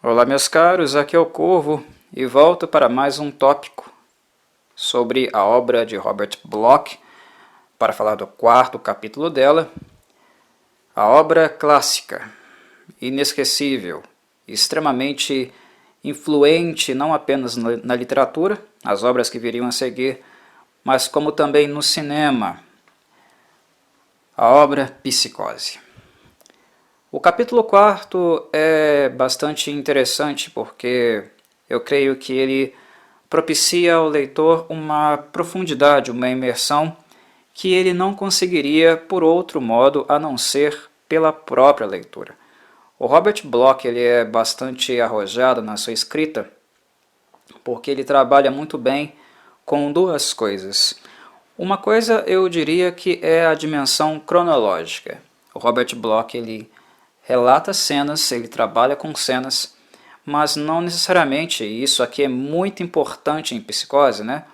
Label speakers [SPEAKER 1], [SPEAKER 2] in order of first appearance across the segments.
[SPEAKER 1] Olá meus caros, aqui é o Corvo e volto para mais um tópico sobre a obra de Robert Bloch para falar do quarto capítulo dela, a obra clássica, inesquecível, extremamente influente não apenas na literatura, as obras que viriam a seguir, mas como também no cinema, a obra Psicose. O capítulo 4 é bastante interessante porque eu creio que ele propicia ao leitor uma profundidade, uma imersão que ele não conseguiria por outro modo a não ser pela própria leitura. O Robert Bloch ele é bastante arrojado na sua escrita porque ele trabalha muito bem com duas coisas. Uma coisa eu diria que é a dimensão cronológica. O Robert Bloch ele relata cenas, ele trabalha com cenas, mas não necessariamente, e isso aqui é muito importante em Psicose, né?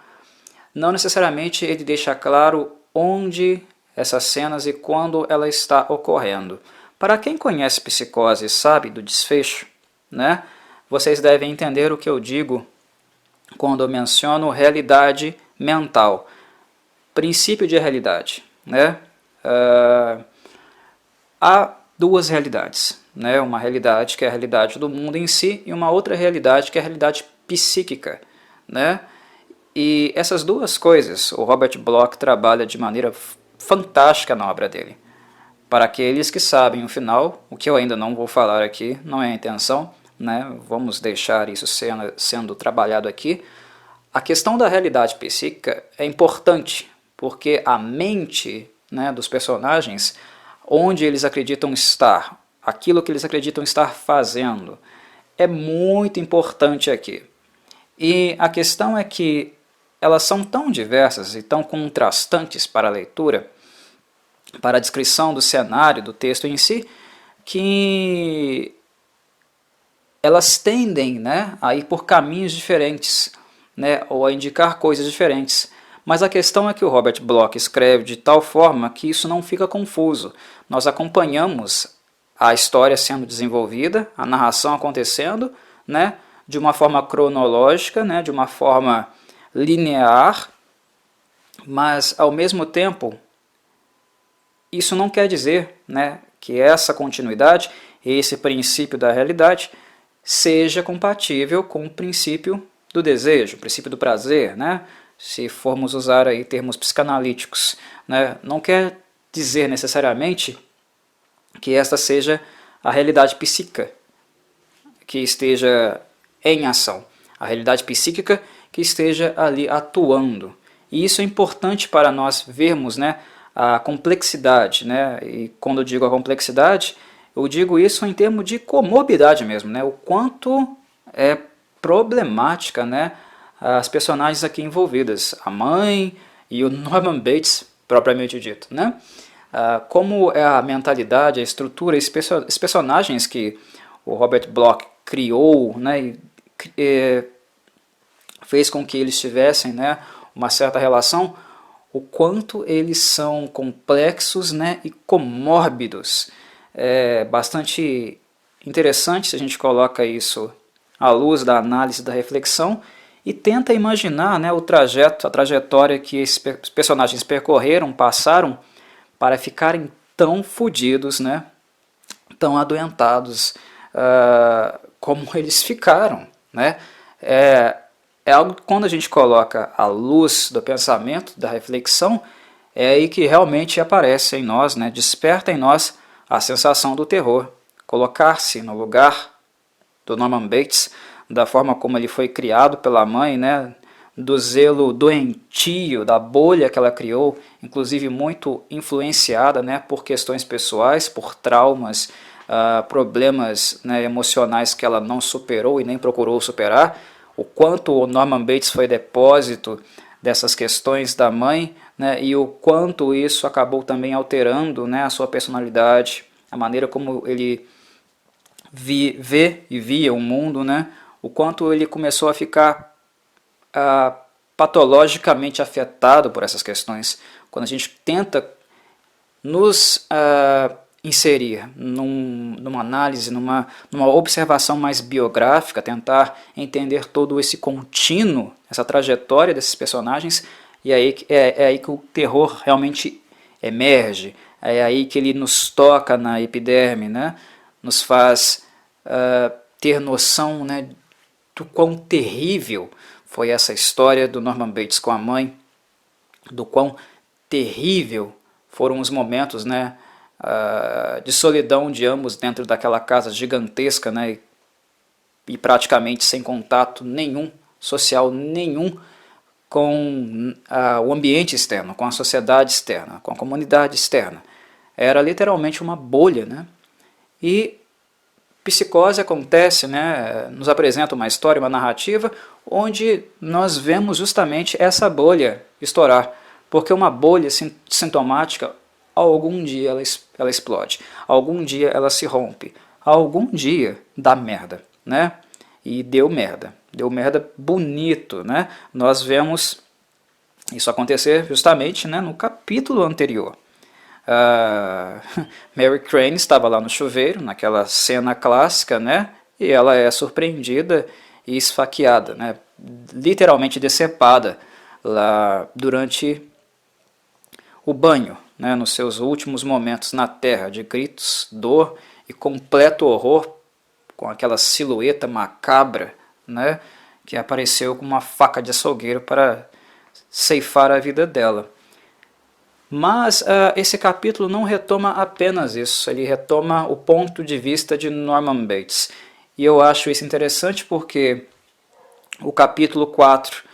[SPEAKER 1] Não necessariamente ele deixa claro onde essas cenas e quando ela está ocorrendo. Para quem conhece Psicose e sabe do desfecho, né? Vocês devem entender o que eu digo quando eu menciono realidade mental, princípio de realidade, né? Há duas realidades, né? Uma realidade que é a realidade do mundo em si e uma outra realidade que é a realidade psíquica, né? E essas duas coisas o Robert Bloch trabalha de maneira fantástica na obra dele. Para aqueles que sabem o final, o que eu ainda não vou falar aqui, não é a intenção, né? Vamos deixar isso sendo trabalhado aqui. A questão da realidade psíquica é importante, porque a mente, né, dos personagens, onde eles acreditam estar, aquilo que eles acreditam estar fazendo, é muito importante aqui. E a questão é que elas são tão diversas e tão contrastantes para a leitura, para a descrição do cenário, do texto em si, que elas tendem, né, a ir por caminhos diferentes, né, ou a indicar coisas diferentes. Mas a questão é que o Robert Bloch escreve de tal forma que isso não fica confuso. Nós acompanhamos a história sendo desenvolvida, a narração acontecendo, né, de uma forma cronológica, né, de uma forma linear, mas ao mesmo tempo isso não quer dizer, né, que essa continuidade, esse princípio da realidade, seja compatível com o princípio do desejo, o princípio do prazer, né? Se formos usar aí termos psicanalíticos, né? Não quer dizer necessariamente que esta seja a realidade psíquica que esteja em ação, a realidade psíquica que esteja ali atuando. E isso é importante para nós vermos, né, a complexidade, né? E quando eu digo a complexidade, eu digo isso em termos de comorbidade mesmo, né? O quanto é problemática, né, as personagens aqui envolvidas, a mãe e o Norman Bates propriamente dito, né? Como é a mentalidade, a estrutura, os personagens que o Robert Bloch criou, né, e fez com que eles tivessem, né, uma certa relação, o quanto eles são complexos, né, e comórbidos. É bastante interessante se a gente coloca isso à luz da análise, da reflexão, e tenta imaginar, né, o trajeto, a trajetória que esses personagens percorreram, passaram, para ficarem tão fodidos, né, tão adoentados como eles ficaram. Né? É algo que quando a gente coloca a luz do pensamento, da reflexão, é aí que realmente aparece em nós, né, desperta em nós a sensação do terror. Colocar-se no lugar do Norman Bates, da forma como ele foi criado pela mãe, né, do zelo doentio, da bolha que ela criou, inclusive muito influenciada, né, por questões pessoais, por traumas, problemas, né, emocionais que ela não superou e nem procurou superar, o quanto o Norman Bates foi depósito dessas questões da mãe, né, e o quanto isso acabou também alterando, né, a sua personalidade, a maneira como ele vê e via o mundo, né, o quanto ele começou a ficar patologicamente afetado por essas questões. Quando a gente tenta nos inserir numa análise, numa observação mais biográfica, tentar entender todo esse contínuo, essa trajetória desses personagens, e aí é aí que o terror realmente emerge, é aí que ele nos toca na epiderme, né? Nos faz ter noção, né, do quão terrível foi essa história do Norman Bates com a mãe, do quão terrível foram os momentos, né, de solidão de ambos dentro daquela casa gigantesca, né, e praticamente sem contato nenhum, social nenhum, com o ambiente externo, com a sociedade externa, com a comunidade externa. Era literalmente uma bolha, né? E Psicose acontece, né, nos apresenta uma história, uma narrativa, onde nós vemos justamente essa bolha estourar, porque uma bolha sintomática, algum dia ela explode, algum dia ela se rompe, algum dia dá merda, né? E deu merda bonito, né? Nós vemos isso acontecer justamente, né, no capítulo anterior. Mary Crane estava lá no chuveiro, naquela cena clássica, né? E ela é surpreendida e esfaqueada, né? Literalmente decepada lá durante o banho, né? Nos seus últimos momentos na terra, de gritos, dor e completo horror, com aquela silhueta macabra, né? Que apareceu com uma faca de açougueiro para ceifar a vida dela. Mas esse capítulo não retoma apenas isso, ele retoma o ponto de vista de Norman Bates. E eu acho isso interessante porque o capítulo 4,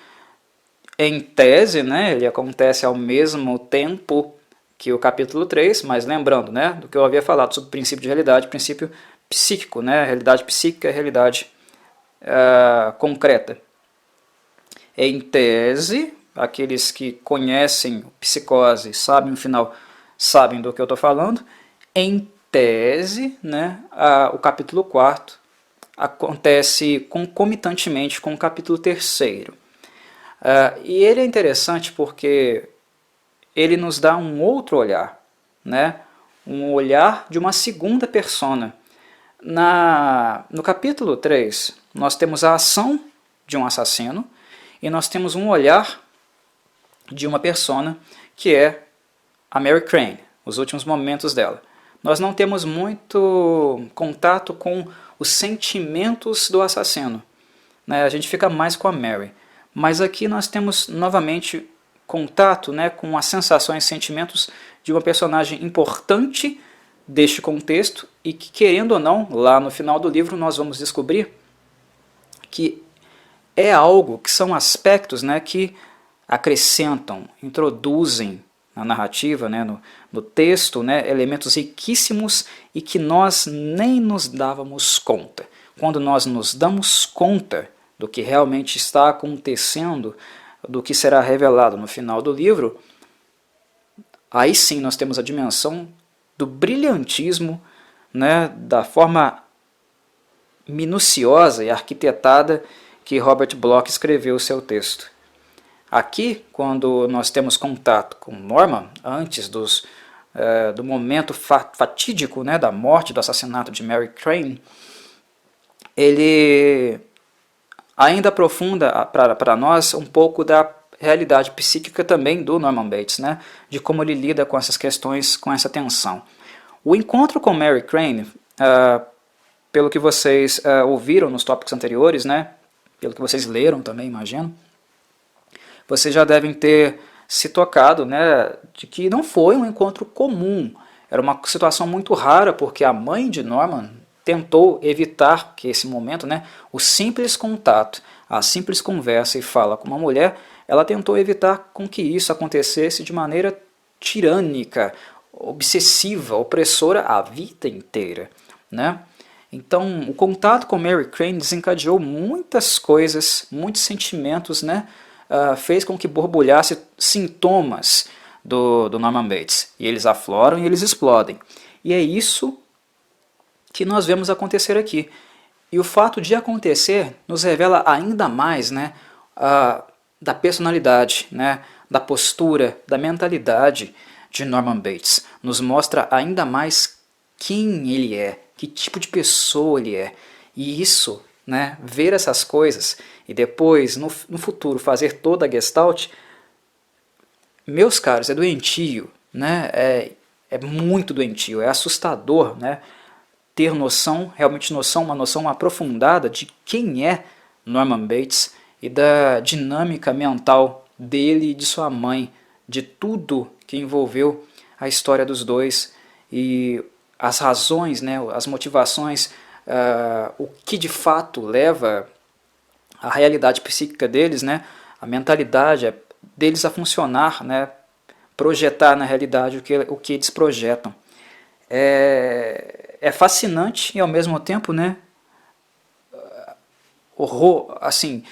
[SPEAKER 1] em tese, né, ele acontece ao mesmo tempo que o capítulo 3, mas lembrando, né, do que eu havia falado sobre o princípio de realidade, princípio psíquico, né, realidade psíquica e realidade concreta. Em tese, aqueles que conhecem Psicose, sabem o final, sabem do que eu estou falando. Em tese, né, o capítulo 4 acontece concomitantemente com o capítulo 3. E ele é interessante porque ele nos dá um outro olhar, né, um olhar de uma segunda persona. No capítulo 3, nós temos a ação de um assassino e nós temos um olhar de uma persona que é a Mary Crane, os últimos momentos dela. Nós não temos muito contato com os sentimentos do assassino, né? A gente fica mais com a Mary. Mas aqui nós temos novamente contato, né, com as sensações e sentimentos de uma personagem importante deste contexto e que, querendo ou não, lá no final do livro nós vamos descobrir que é algo, que são aspectos, né, que acrescentam, introduzem na narrativa, né, no texto, né, elementos riquíssimos e que nós nem nos dávamos conta. Quando nós nos damos conta do que realmente está acontecendo, do que será revelado no final do livro, aí sim nós temos a dimensão do brilhantismo, né, da forma minuciosa e arquitetada que Robert Bloch escreveu o seu texto. Aqui, quando nós temos contato com Norman, antes do momento fatídico, né, da morte, do assassinato de Mary Crane, ele ainda aprofunda para nós um pouco da realidade psíquica também do Norman Bates, né, de como ele lida com essas questões, com essa tensão. O encontro com Mary Crane, pelo que vocês ouviram nos tópicos anteriores, né, pelo que vocês leram também, imagino, vocês já devem ter se tocado, né, de que não foi um encontro comum. Era uma situação muito rara, porque a mãe de Norman tentou evitar que esse momento, né, o simples contato, a simples conversa e fala com uma mulher, ela tentou evitar com que isso acontecesse de maneira tirânica, obsessiva, opressora a vida inteira, né? Então, o contato com Mary Crane desencadeou muitas coisas, muitos sentimentos, né? Fez com que borbulhasse sintomas do Norman Bates. E eles afloram e eles explodem. E é isso que nós vemos acontecer aqui. E o fato de acontecer nos revela ainda mais, né, da personalidade, né, da postura, da mentalidade de Norman Bates. Nos mostra ainda mais quem ele é, que tipo de pessoa ele é. E isso, né, ver essas coisas e depois, no futuro, fazer toda a Gestalt, meus caros, é doentio, né? É muito doentio, é assustador, né? Ter noção, realmente noção, uma noção aprofundada de quem é Norman Bates e da dinâmica mental dele e de sua mãe, de tudo que envolveu a história dos dois e as razões, né, as motivações, o que de fato leva a realidade psíquica deles, né, a mentalidade deles a funcionar, né, projetar na realidade o que eles projetam. É fascinante e ao mesmo tempo, né, horror, assim,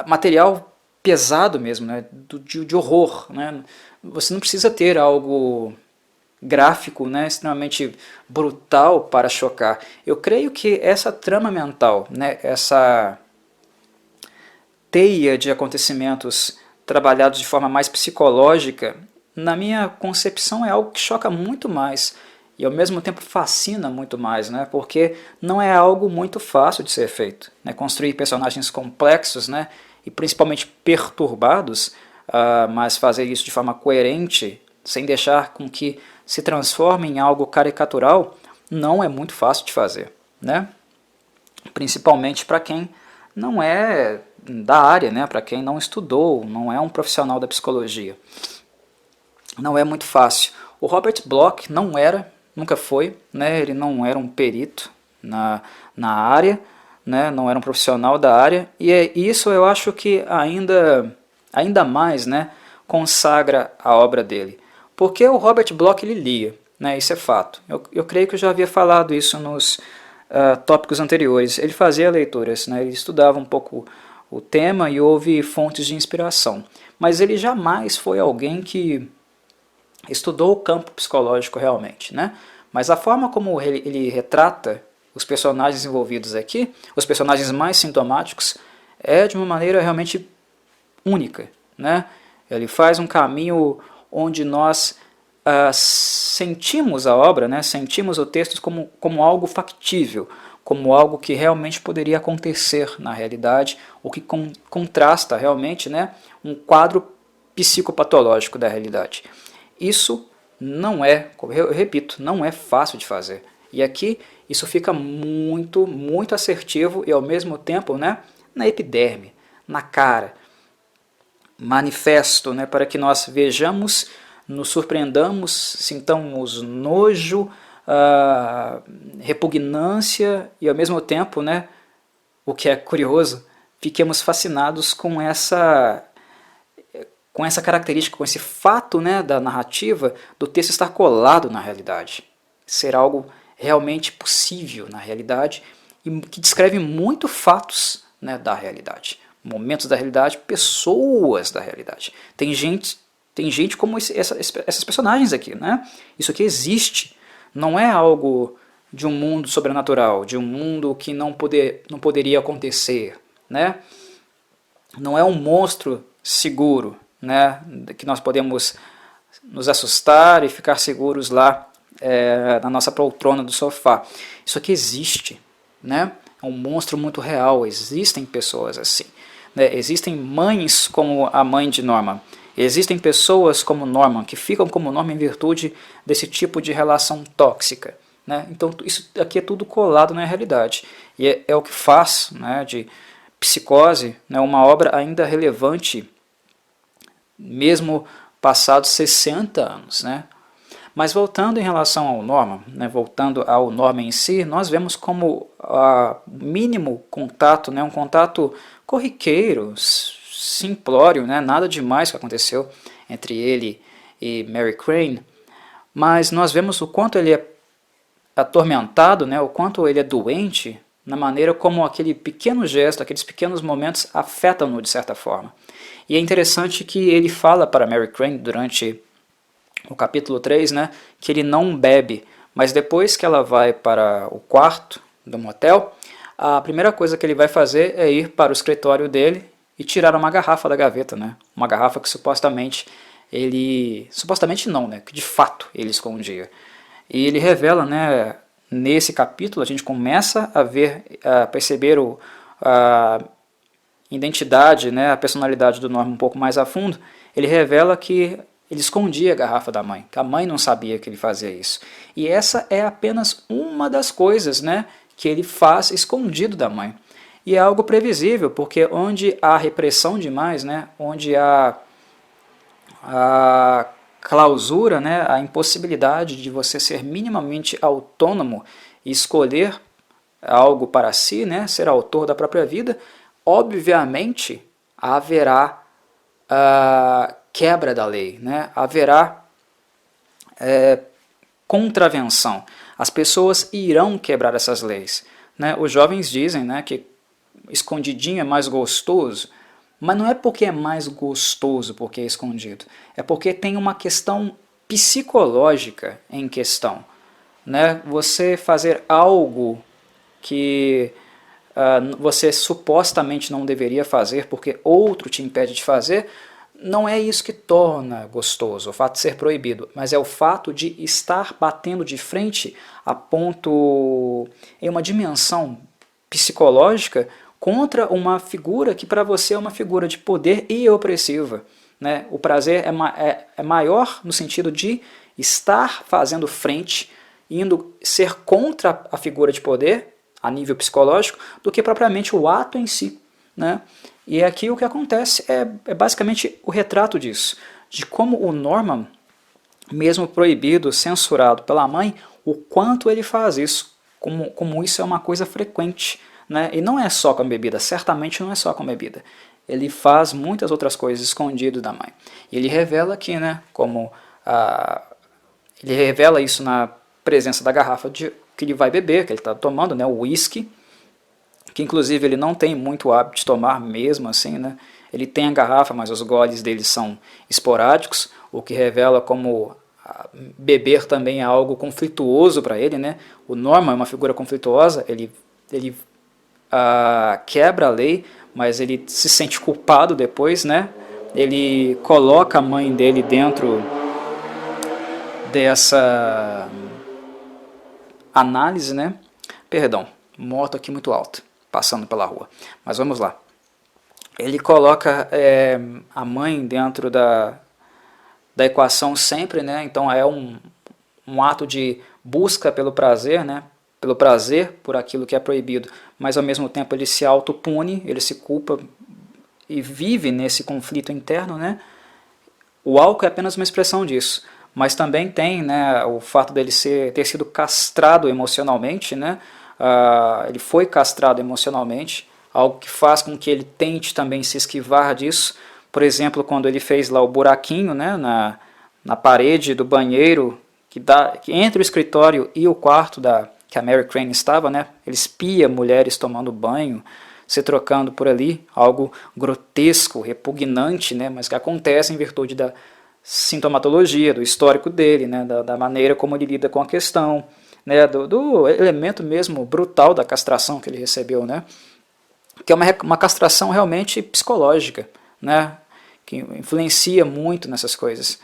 [SPEAKER 1] material pesado mesmo, né, de horror, né. Você não precisa ter algo gráfico, né, extremamente brutal para chocar. Eu creio que essa trama mental, né, essa teia de acontecimentos trabalhados de forma mais psicológica, na minha concepção é algo que choca muito mais e ao mesmo tempo fascina muito mais, né? Porque não é algo muito fácil de ser feito, né? Construir personagens complexos, né? E principalmente perturbados, mas fazer isso de forma coerente, sem deixar com que se transforme em algo caricatural, não é muito fácil de fazer, né? Principalmente para quem não é da área, né? Para quem não estudou, não é um profissional da psicologia. Não é muito fácil. O Robert Bloch não era, nunca foi, né? Ele não era um perito na área, né? Não era um profissional da área, e isso eu acho que ainda mais, né, consagra a obra dele. Porque o Robert Bloch ele lia, né? Isso é fato. Eu creio que eu já havia falado isso nos tópicos anteriores. Ele fazia leituras, né? Ele estudava um pouco o tema e houve fontes de inspiração. Mas ele jamais foi alguém que estudou o campo psicológico realmente, né? Mas a forma como ele retrata os personagens envolvidos aqui, os personagens mais sintomáticos, é de uma maneira realmente única, né? Ele faz um caminho onde nós sentimos a obra, né? Sentimos o texto como algo factível, como algo que realmente poderia acontecer na realidade, o que contrasta realmente, né, um quadro psicopatológico da realidade. Isso não é, eu repito, não é fácil de fazer. E aqui isso fica muito, muito assertivo e ao mesmo tempo, né, na epiderme, na cara, manifesto, né, para que nós vejamos, nos surpreendamos, sintamos nojo, repugnância e ao mesmo tempo, né, o que é curioso, fiquemos fascinados com essa característica, com esse fato, né, da narrativa do texto estar colado na realidade, ser algo realmente possível na realidade e que descreve muito fatos, né, da realidade, momentos da realidade, pessoas da realidade. Tem gente como essas personagens aqui, né? Isso aqui existe, não é algo de um mundo sobrenatural, de um mundo que não poderia acontecer, né? Não é um monstro seguro, né, que nós podemos nos assustar e ficar seguros lá na nossa poltrona do sofá. Isso aqui existe, né? É um monstro muito real, existem pessoas assim, né? Existem mães como a mãe de Norman, existem pessoas como Norman, que ficam como Norman em virtude desse tipo de relação tóxica, né? Então isso aqui é tudo colado na realidade, e é o que faz, né, de Psicose, né, uma obra ainda relevante, mesmo passados 60 anos. Né? Mas voltando em relação ao Norman, né, voltando ao Norman em si, nós vemos como mínimo contato, né, um contato corriqueiro, simplório, né, nada demais que aconteceu entre ele e Mary Crane, mas nós vemos o quanto ele é atormentado, né, o quanto ele é doente, na maneira como aquele pequeno gesto, aqueles pequenos momentos afetam-no de certa forma. E é interessante que ele fala para Mary Crane durante o capítulo 3, né, que ele não bebe, mas depois que ela vai para o quarto do motel, a primeira coisa que ele vai fazer é ir para o escritório dele e tirar uma garrafa da gaveta, né, uma garrafa que supostamente não, né, que de fato ele escondia. E ele revela, né, nesse capítulo a gente começa a perceber a identidade, né, a personalidade do Norman um pouco mais a fundo. Ele revela que ele escondia a garrafa da mãe, que a mãe não sabia que ele fazia isso. E essa é apenas uma das coisas, né, que ele faz escondido da mãe. E é algo previsível, porque onde há repressão demais, né, onde há a clausura, né, a impossibilidade de você ser minimamente autônomo e escolher algo para si, né, ser autor da própria vida, obviamente haverá quebra da lei, né, haverá contravenção. As pessoas irão quebrar essas leis. Né? Os jovens dizem, né, que escondidinho é mais gostoso, mas não é porque é mais gostoso porque é escondido, é porque tem uma questão psicológica em questão. Né? Você fazer algo que você supostamente não deveria fazer porque outro te impede de fazer, não é isso que torna gostoso, o fato de ser proibido, mas é o fato de estar batendo de frente a ponto, em uma dimensão psicológica, contra uma figura que para você é uma figura de poder e opressiva. Né? O prazer é maior no sentido de estar fazendo frente, indo ser contra a figura de poder, a nível psicológico, do que propriamente o ato em si. Né? E aqui o que acontece é basicamente o retrato disso, de como o Norman, mesmo proibido, censurado pela mãe, o quanto ele faz isso, como isso é uma coisa frequente. Né? E não é só com bebida, certamente não é só com bebida. Ele faz muitas outras coisas escondido da mãe. E ele revela aqui, né, ele revela isso na presença da garrafa que ele vai beber, que ele está tomando, né, o whisky, que inclusive ele não tem muito hábito de tomar mesmo assim, né? Ele tem a garrafa, mas os goles dele são esporádicos, o que revela como beber também é algo conflituoso para ele, né? O Norman é uma figura conflituosa, ele quebra a lei, mas ele se sente culpado depois, né? Ele coloca a mãe dele dentro dessa análise, né? Perdão, moto aqui muito alta, passando pela rua. Mas vamos lá. Ele coloca a mãe dentro da equação sempre, né? Então é um ato de busca pelo prazer, né? Pelo prazer por aquilo que é proibido, mas ao mesmo tempo ele se autopune, ele se culpa e vive nesse conflito interno, né? O álcool é apenas uma expressão disso, mas também tem, né, o fato dele ter sido castrado emocionalmente, né? Ele foi castrado emocionalmente, algo que faz com que ele tente também se esquivar disso. Por exemplo, quando ele fez lá o buraquinho, né, na parede do banheiro que entre o escritório e o quarto que a Mary Crane estava, né, ele espia mulheres tomando banho, se trocando por ali, algo grotesco, repugnante, né, mas que acontece em virtude da sintomatologia, do histórico dele, né, da maneira como ele lida com a questão, né, do elemento mesmo brutal da castração que ele recebeu, né, que é uma castração realmente psicológica, né, que influencia muito nessas coisas.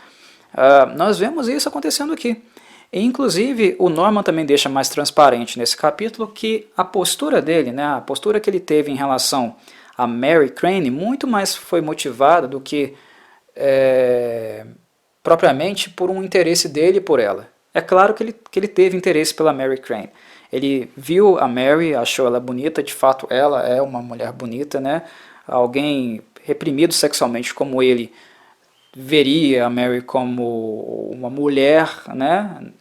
[SPEAKER 1] Nós vemos isso acontecendo aqui. E, inclusive, o Norman também deixa mais transparente nesse capítulo que a postura dele, né, a postura que ele teve em relação a Mary Crane, muito mais foi motivada do que propriamente por um interesse dele por ela. É claro que ele teve interesse pela Mary Crane. Ele viu a Mary, achou ela bonita, de fato ela é uma mulher bonita, né? Alguém reprimido sexualmente como ele veria a Mary como uma mulher, né?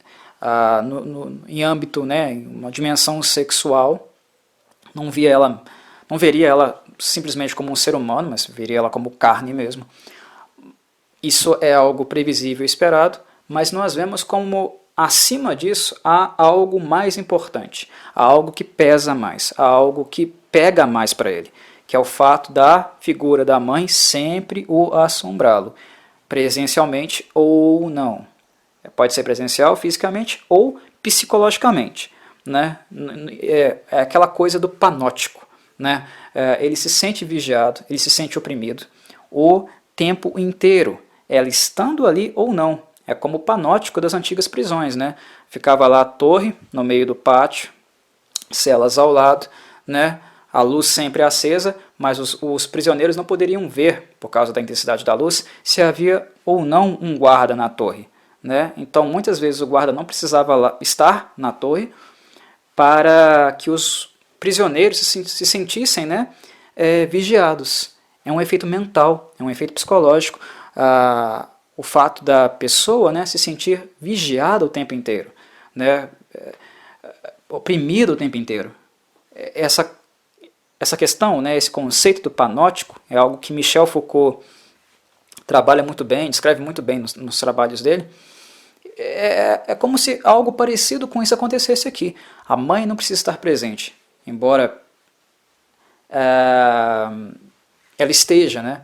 [SPEAKER 1] Em âmbito, né, em uma dimensão sexual, não veria ela simplesmente como um ser humano, mas veria ela como carne mesmo. Isso é algo previsível e esperado, mas nós vemos como acima disso há algo mais importante, há algo que pesa mais, há algo que pega mais para ele, que é o fato da figura da mãe sempre o assombrá-lo, presencialmente ou não. Pode ser presencial, fisicamente ou psicologicamente. Né? É aquela coisa do panótico. Né? Ele se sente vigiado, ele se sente oprimido o tempo inteiro, ela estando ali ou não. é como o panóptico das antigas prisões, né? Ficava lá a torre no meio do pátio, celas ao lado, né? A luz sempre acesa, mas os prisioneiros não poderiam ver, por causa da intensidade da luz, se havia ou não um guarda na torre, né? Então, muitas vezes o guarda não precisava estar na torre para que os prisioneiros se sentissem, né, vigiados. É um efeito mental, é um efeito psicológico, o fato da pessoa, né, se sentir vigiada o tempo inteiro, né, oprimido o tempo inteiro. Essa questão, né, esse conceito do panóptico, é algo que Michel Foucault trabalha muito bem, descreve muito bem nos trabalhos dele. É como se algo parecido com isso acontecesse aqui. A mãe não precisa estar presente, embora ela esteja, né?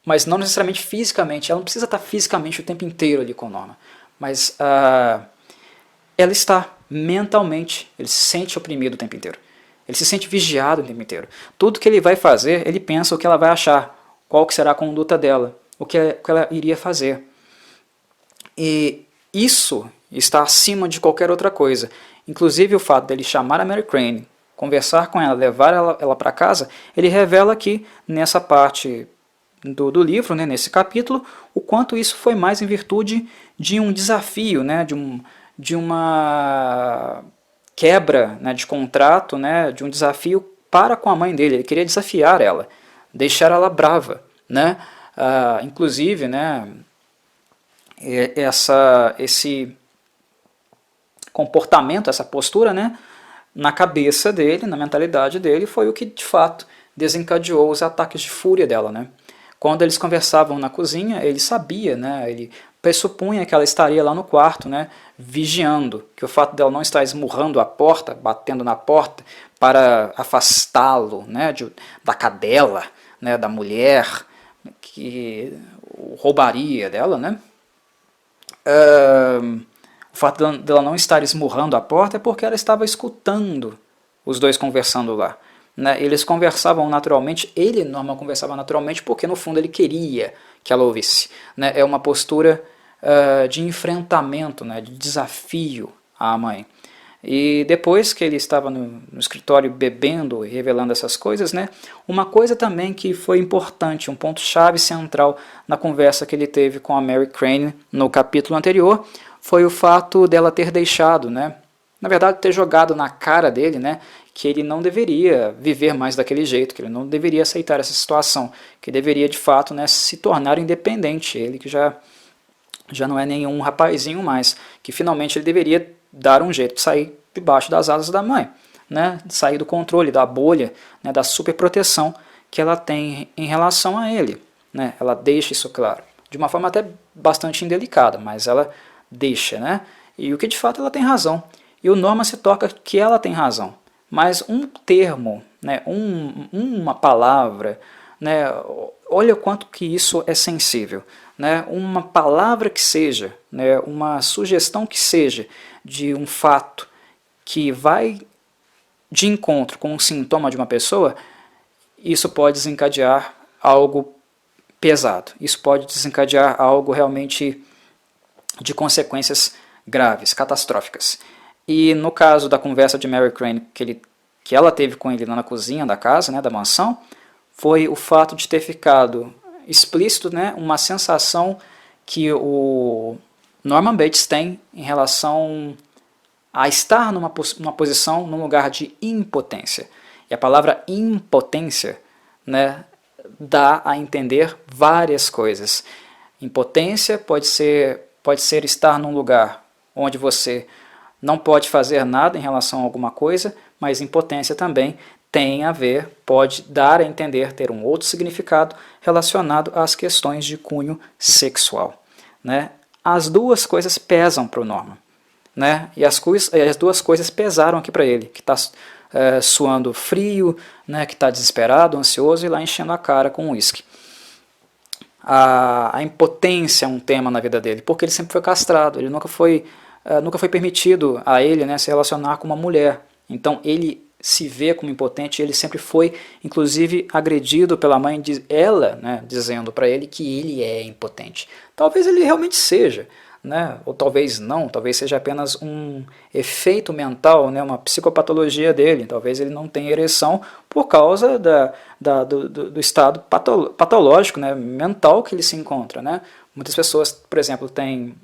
[SPEAKER 1] Mas não necessariamente fisicamente. Ela não precisa estar fisicamente o tempo inteiro ali com a Norma, mas ela está mentalmente. Ele se sente oprimido o tempo inteiro. Ele se sente vigiado o tempo inteiro. Tudo que ele vai fazer, ele pensa o que ela vai achar, qual que será a conduta dela, o que ela iria fazer. E isso está acima de qualquer outra coisa. Inclusive o fato dele chamar a Mary Crane, conversar com ela, levar ela para casa, ele revela aqui nessa parte do livro, né, nesse capítulo, o quanto isso foi mais em virtude de um desafio, né, de uma quebra, né, de contrato, né, de um desafio para com a mãe dele. Ele queria desafiar ela, deixar ela brava, né? Inclusive, né, esse comportamento, essa postura, né, na cabeça dele, na mentalidade dele, foi o que de fato desencadeou os ataques de fúria dela, né? Quando eles conversavam na cozinha, ele sabia, né, ele pressupunha que ela estaria lá no quarto, né, vigiando, que o fato dela não estar esmurrando a porta, batendo na porta para afastá-lo, né, da cadela, né, da mulher que roubaria dela, né? O fato dela não estar esmurrando a porta é porque ela estava escutando os dois conversando lá, né? Eles conversavam naturalmente, ele e Norma conversavam naturalmente porque no fundo ele queria que ela ouvisse, né? É uma postura de enfrentamento, né? De desafio à mãe. E depois que ele estava no escritório bebendo e revelando essas coisas, né, uma coisa também que foi importante, um ponto-chave central na conversa que ele teve com a Mary Crane no capítulo anterior, foi o fato dela ter deixado, né, na verdade ter jogado na cara dele, né, que ele não deveria viver mais daquele jeito, que ele não deveria aceitar essa situação, que deveria de fato, né, se tornar independente, ele que já não é nenhum rapazinho mais, que finalmente ele deveria dar um jeito de sair debaixo das asas da mãe, né? De sair do controle, da bolha, né? Da superproteção que ela tem em relação a ele, né? Ela deixa isso claro, de uma forma até bastante indelicada, mas ela deixa, né? E o que de fato ela tem razão. E o Norman se toca que ela tem razão, mas um termo, né? Uma palavra, né? Olha o quanto que isso é sensível, né? Uma palavra que seja, né? Uma sugestão que seja de um fato que vai de encontro com um sintoma de uma pessoa, isso pode desencadear algo pesado, isso pode desencadear algo realmente de consequências graves, catastróficas. E no caso da conversa de Mary Crane que ela teve com ele lá na cozinha da casa, né, da mansão, foi o fato de ter ficado explícito, né, uma sensação que o Norman Bates tem em relação a estar numa posição, num lugar de impotência. E a palavra impotência, né, dá a entender várias coisas. Impotência pode ser estar num lugar onde você não pode fazer nada em relação a alguma coisa, mas impotência também tem a ver, pode dar a entender, ter um outro significado relacionado às questões de cunho sexual, né? As duas coisas pesam para o Norman, né? E as duas coisas pesaram aqui para ele, que está suando frio, né? Que está desesperado, ansioso e lá enchendo a cara com uísque. A impotência é um tema na vida dele, porque ele sempre foi castrado, ele nunca foi permitido a ele, né, se relacionar com uma mulher. Então ele se vê como impotente, ele sempre foi, inclusive, agredido pela mãe, ela, né, dizendo para ele que ele é impotente. Talvez ele realmente seja, né? Ou talvez não, talvez seja apenas um efeito mental, né? Uma psicopatologia dele, talvez ele não tenha ereção por causa do estado patológico, né? Mental que ele se encontra, né? Muitas pessoas, por exemplo, têm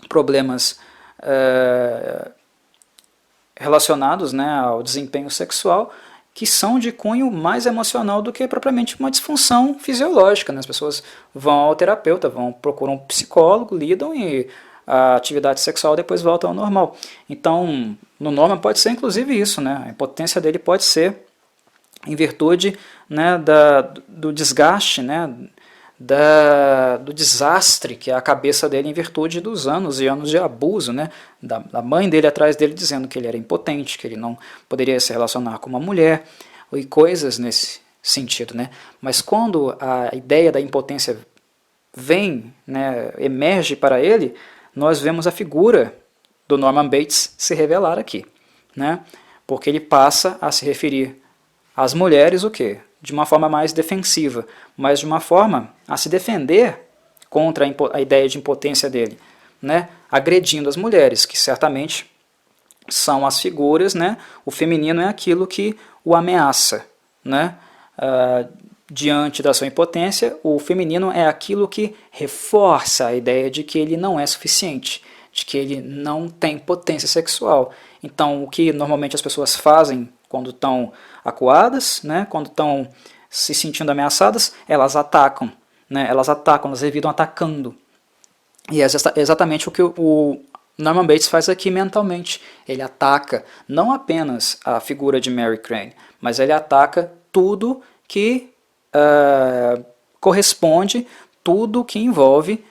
[SPEAKER 1] problemas relacionados, né, ao desempenho sexual, que são de cunho mais emocional do que propriamente uma disfunção fisiológica, né? As pessoas vão ao terapeuta, procuram um psicólogo, lidam e a atividade sexual depois volta ao normal. Então, no Norman pode ser inclusive isso, né? A impotência dele pode ser em virtude, né, do desgaste, né, do desastre que é a cabeça dele em virtude dos anos e anos de abuso, né, da mãe dele atrás dele dizendo que ele era impotente, que ele não poderia se relacionar com uma mulher e coisas nesse sentido, né. Mas quando a ideia da impotência vem, né, emerge para ele, nós vemos a figura do Norman Bates se revelar aqui, né, porque ele passa a se referir às mulheres o quê? De uma forma mais defensiva, mas de uma forma a se defender contra a ideia de impotência dele, né? Agredindo as mulheres, que certamente são as figuras, né? O feminino é aquilo que o ameaça, né? Diante da sua impotência, o feminino é aquilo que reforça a ideia de que ele não é suficiente, de que ele não tem potência sexual. Então, o que normalmente as pessoas fazem quando estão acuadas, né, quando estão se sentindo ameaçadas, elas atacam, né, elas revidam atacando. E é exatamente o que o Norman Bates faz aqui mentalmente. Ele ataca não apenas a figura de Mary Crane, mas ele ataca tudo que corresponde, tudo que envolve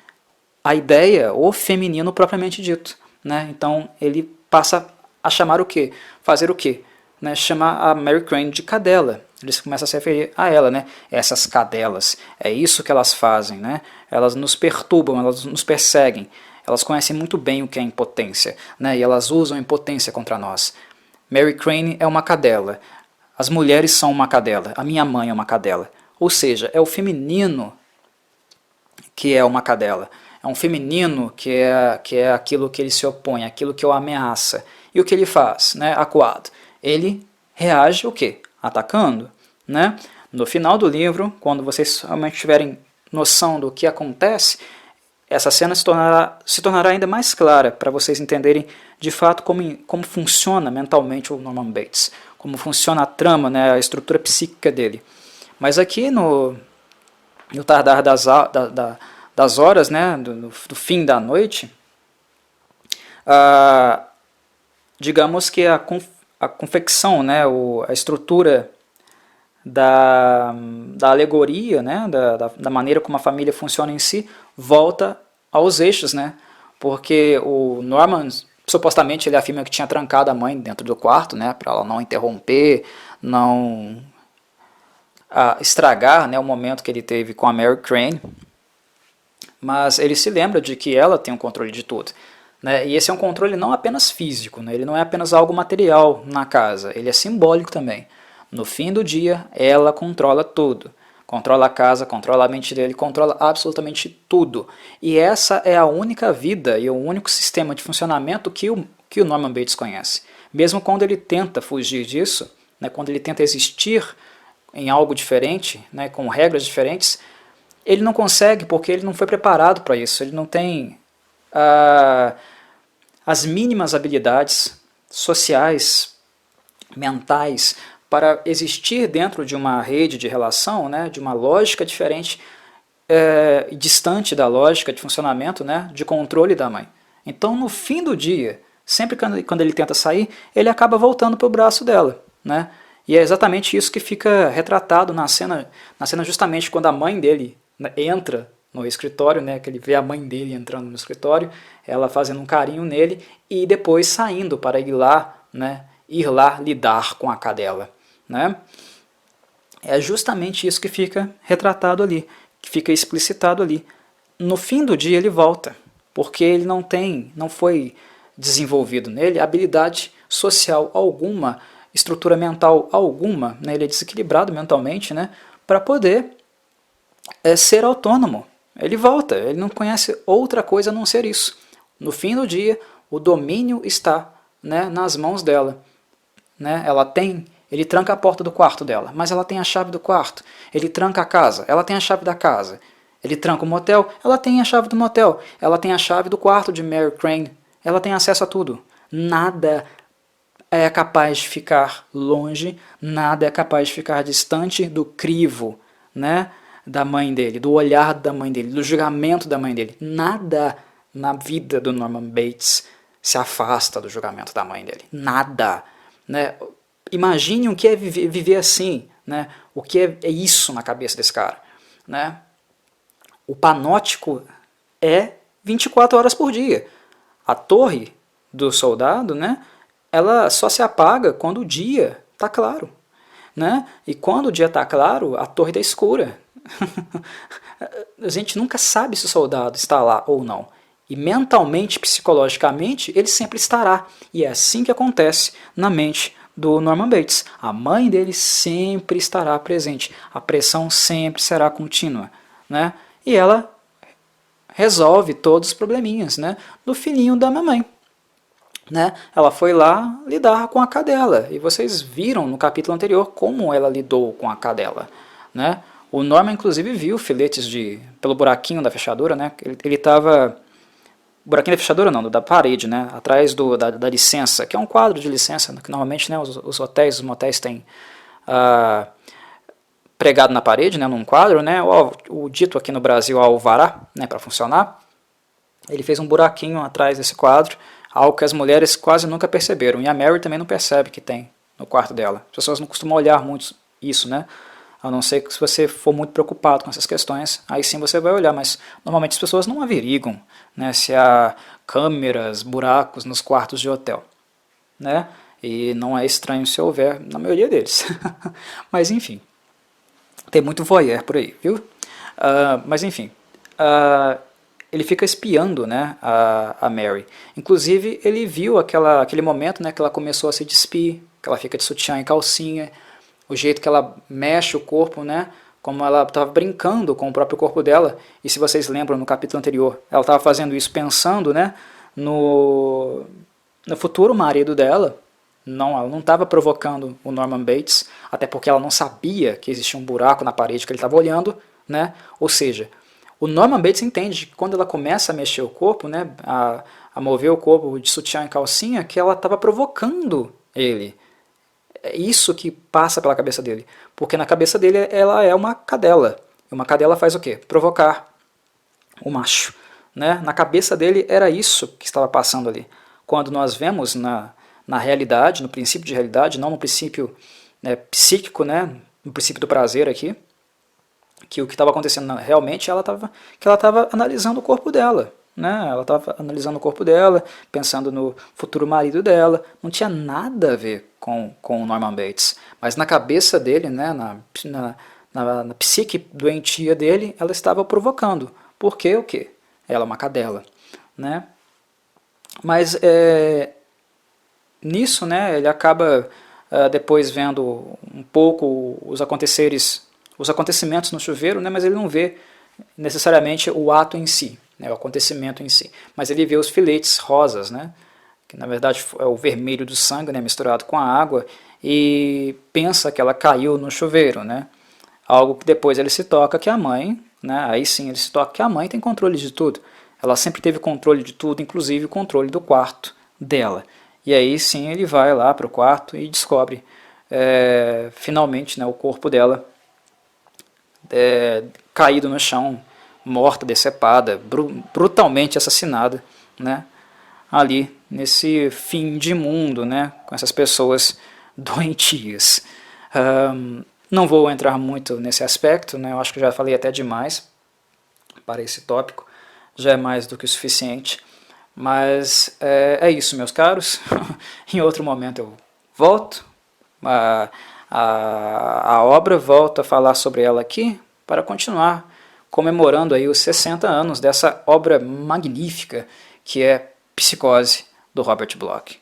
[SPEAKER 1] a ideia, o feminino propriamente dito, né? Então ele passa a chamar o quê? Fazer o quê? Né? Chamar a Mary Crane de cadela. Eles começam a se referir a ela, né? Essas cadelas, é isso que elas fazem, né? Elas nos perturbam, elas nos perseguem, elas conhecem muito bem o que é impotência, né? E elas usam a impotência contra nós. Mary Crane é uma cadela, as mulheres são uma cadela, a minha mãe é uma cadela. Ou seja, é o feminino que é uma cadela. É um feminino que é aquilo que ele se opõe, aquilo que o ameaça. E o que ele faz, né, acuado? Ele reage o quê? Atacando. Né? No final do livro, quando vocês realmente tiverem noção do que acontece, essa cena se tornará ainda mais clara para vocês entenderem de fato como funciona mentalmente o Norman Bates, como funciona a trama, né, a estrutura psíquica dele. Mas aqui no tardar das horas, né, do fim da noite, digamos que a confecção, né, a estrutura da alegoria, né, da maneira como a família funciona em si, volta aos eixos, né, porque o Norman, supostamente, ele afirma que tinha trancado a mãe dentro do quarto, né, para ela não interromper, não estragar, né, o momento que ele teve com a Mary Crane, mas ele se lembra de que ela tem o controle de tudo. Né? E esse é um controle não apenas físico, né? Ele não é apenas algo material na casa, ele é simbólico também. No fim do dia, ela controla tudo. Controla a casa, controla a mente dele, controla absolutamente tudo. E essa é a única vida e o único sistema de funcionamento que o Norman Bates conhece. Mesmo quando ele tenta fugir disso, né, quando ele tenta existir em algo diferente, né, com regras diferentes, ele não consegue porque ele não foi preparado para isso, ele não tem as mínimas habilidades sociais, mentais, para existir dentro de uma rede de relação, né, de uma lógica diferente, distante da lógica de funcionamento, né, de controle da mãe. Então, no fim do dia, sempre quando ele tenta sair, ele acaba voltando para o braço dela, né? E é exatamente isso que fica retratado na cena justamente quando a mãe dele entra no escritório, né, que ele vê a mãe dele entrando no escritório, ela fazendo um carinho nele e depois saindo para ir lá, né, lidar com a cadela. Né? É justamente isso que fica retratado ali, que fica explicitado ali. No fim do dia ele volta, porque ele não foi desenvolvido nele habilidade social alguma, estrutura mental alguma, né? Ele é desequilibrado mentalmente, né? Para poder ser autônomo, ele volta, ele não conhece outra coisa a não ser isso. No fim do dia, o domínio está, né, nas mãos dela. Né? Ele tranca a porta do quarto dela, mas ela tem a chave do quarto. Ele tranca a casa, ela tem a chave da casa. Ele tranca o motel, ela tem a chave do motel. Ela tem a chave do quarto de Mary Crane. Ela tem acesso a tudo. Nada é capaz de ficar longe, nada é capaz de ficar distante do crivo, né, da mãe dele, do olhar da mãe dele, do julgamento da mãe dele. Nada na vida do Norman Bates se afasta do julgamento da mãe dele. Nada. Né? Imagine o que é viver assim, né? O que é isso na cabeça desse cara. Né? O panóptico é 24 horas por dia. A torre do soldado, né, ela só se apaga quando o dia está claro. Né? E quando o dia está claro, a torre está escura. A gente nunca sabe se o soldado está lá ou não. E mentalmente, psicologicamente, ele sempre estará. E é assim que acontece na mente do Norman Bates. A mãe dele sempre estará presente. A pressão sempre será contínua. Né? E ela resolve todos os probleminhas, né, do filhinho da mamãe. Né? Ela foi lá lidar com a cadela. E vocês viram no capítulo anterior como ela lidou com a cadela. Né? O Norman, inclusive, viu filetes pelo buraquinho da fechadura. Né? Ele estava... Buraquinho da fechadura não, da parede, né? Atrás da licença, que é um quadro de licença, que normalmente, né, os hotéis, os motéis têm pregado na parede, né, num quadro, né, o dito aqui no Brasil alvará, né, para funcionar. Ele fez um buraquinho atrás desse quadro, algo que as mulheres quase nunca perceberam, e a Mary também não percebe que tem no quarto dela. As pessoas não costumam olhar muito isso, né? A não ser que se você for muito preocupado com essas questões, aí sim você vai olhar, mas normalmente as pessoas não averiguam, né, se há câmeras, buracos nos quartos de hotel. Né? E não é estranho se houver na maioria deles. Mas enfim, tem muito voyeur por aí, viu? Mas enfim, ele fica espiando, né, a Mary. Inclusive ele viu aquele momento, né, que ela começou a se despir, que ela fica de sutiã e calcinha, o jeito que ela mexe o corpo, né, como ela estava brincando com o próprio corpo dela, e se vocês lembram no capítulo anterior, ela estava fazendo isso pensando, né, no futuro marido dela. Não, ela não estava provocando o Norman Bates, até porque ela não sabia que existia um buraco na parede que ele estava olhando, né, ou seja, o Norman Bates entende que quando ela começa a mexer o corpo, né, a mover o corpo de sutiã e calcinha, que ela estava provocando ele. É isso que passa pela cabeça dele. Porque na cabeça dele ela é uma cadela. E uma cadela faz o quê? Provocar o macho. Né? Na cabeça dele era isso que estava passando ali. Quando nós vemos na realidade, no princípio de realidade, não no princípio, né, psíquico, né, no princípio do prazer aqui, que o que estava acontecendo realmente ela estava analisando o corpo dela. Né? Ela estava analisando o corpo dela, pensando no futuro marido dela, não tinha nada a ver com o Norman Bates, mas na cabeça dele, né, na psique doentia dele, ela estava provocando. Por quê? O quê? Ela é uma cadela. Né? Mas nisso, né, ele acaba depois vendo um pouco os acontecimentos no chuveiro, né, mas ele não vê necessariamente o ato em si, né, o acontecimento em si, mas ele vê os filetes rosas, né, que na verdade é o vermelho do sangue, né, misturado com a água, e pensa que ela caiu no chuveiro, né, algo que depois ele se toca que a mãe, né, aí sim ele se toca que a mãe tem controle de tudo, ela sempre teve controle de tudo, inclusive o controle do quarto dela, e aí sim ele vai lá para o quarto e descobre finalmente, né, o corpo dela caído no chão, morta, decepada, brutalmente assassinada, né, ali nesse fim de mundo, né, com essas pessoas doentias. Não vou entrar muito nesse aspecto, né, eu acho que já falei até demais para esse tópico, já é mais do que o suficiente, mas é isso, meus caros. Em outro momento eu volto, a obra volta a falar sobre ela aqui, para continuar comemorando aí os 60 anos dessa obra magnífica que é Psicose, do Robert Bloch.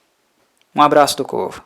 [SPEAKER 1] Um abraço do Corvo.